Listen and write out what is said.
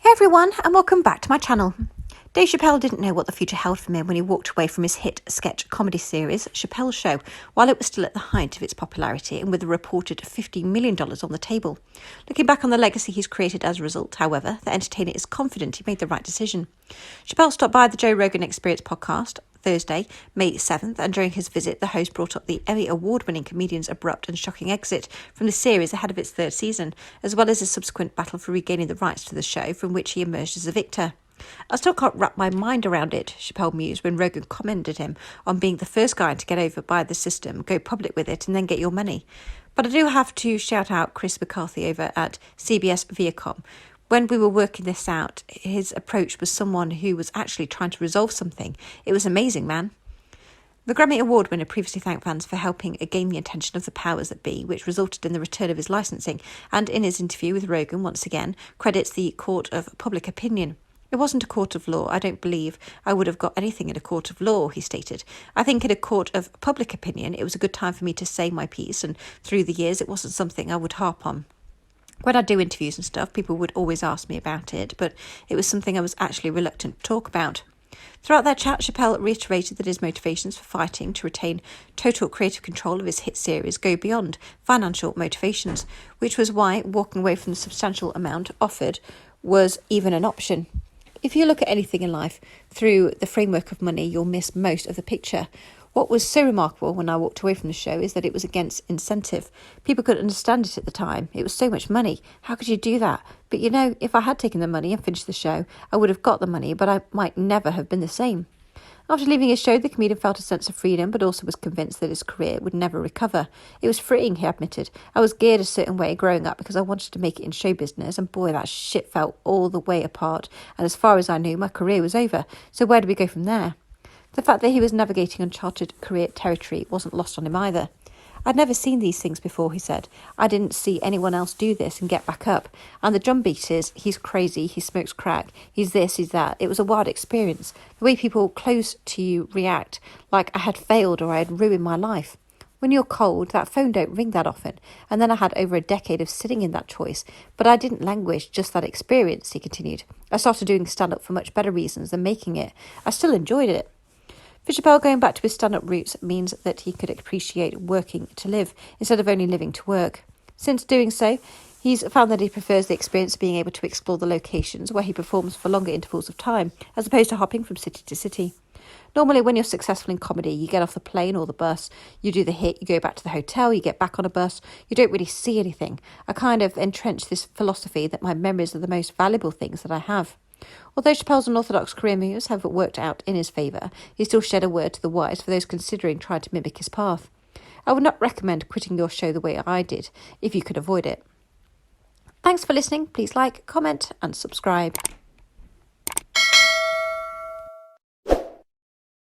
Hey everyone, and welcome back to my channel. Dave Chappelle didn't know what the future held for him when he walked away from his hit sketch comedy series, Chappelle Show, while it was still at the height of its popularity and with a reported $50 million on the table. Looking back on the legacy he's created as a result, however, the entertainer is confident he made the right decision. Chappelle stopped by the Joe Rogan Experience podcast Thursday, May 7th, and during his visit, the host brought up the Emmy Award-winning comedian's abrupt and shocking exit from the series ahead of its third season, as well as his subsequent battle for regaining the rights to the show, from which he emerged as a victor. I still can't wrap my mind around it, Chappelle mused when Rogan commended him on being the first guy to get over by the system, go public with it, and then get your money. But I do have to shout out Chris McCarthy over at CBS Viacom. When we were working this out, his approach was someone who was actually trying to resolve something. It was amazing, man. The Grammy Award winner previously thanked fans for helping gain the attention of the powers that be, which resulted in the return of his licensing, and in his interview with Rogan, once again, credits the court of public opinion. It wasn't a court of law. I don't believe I would have got anything in a court of law, he stated. I think in a court of public opinion, it was a good time for me to say my piece, and through the years, it wasn't something I would harp on. When I do interviews and stuff, people would always ask me about it, but it was something I was actually reluctant to talk about. Throughout their chat, Chappelle reiterated that his motivations for fighting to retain total creative control of his hit series go beyond financial motivations, which was why walking away from the substantial amount offered was even an option. If you look at anything in life through the framework of money, you'll miss most of the picture. What was so remarkable when I walked away from the show is that it was against incentive. People couldn't understand it at the time. It was so much money. How could you do that? But you know, if I had taken the money and finished the show, I would have got the money, but I might never have been the same. After leaving his show, the comedian felt a sense of freedom, but also was convinced that his career would never recover. It was freeing, he admitted. I was geared a certain way growing up because I wanted to make it in show business, and boy, that shit fell all the way apart. And as far as I knew, my career was over. So where do we go from there? The fact that he was navigating uncharted career territory wasn't lost on him either. I'd never seen these things before, he said. I didn't see anyone else do this and get back up. And the drumbeat is, he's crazy, he smokes crack, he's this, he's that. It was a wild experience. The way people close to you react, like I had failed or I had ruined my life. When you're cold, that phone don't ring that often. And then I had over a decade of sitting in that choice. But I didn't languish just that experience, he continued. I started doing stand-up for much better reasons than making it. I still enjoyed it. For Chappelle, going back to his stand-up roots means that he could appreciate working to live instead of only living to work. Since doing so, he's found that he prefers the experience of being able to explore the locations where he performs for longer intervals of time, as opposed to hopping from city to city. Normally, when you're successful in comedy, you get off the plane or the bus, you do the hit, you go back to the hotel, you get back on a bus, you don't really see anything. I kind of entrenched this philosophy that my memories are the most valuable things that I have. Although Chappelle's unorthodox career moves have worked out in his favour, he still shed a word to the wise for those considering trying to mimic his path. I would not recommend quitting your show the way I did, if you could avoid it. Thanks for listening. Please like, comment and subscribe.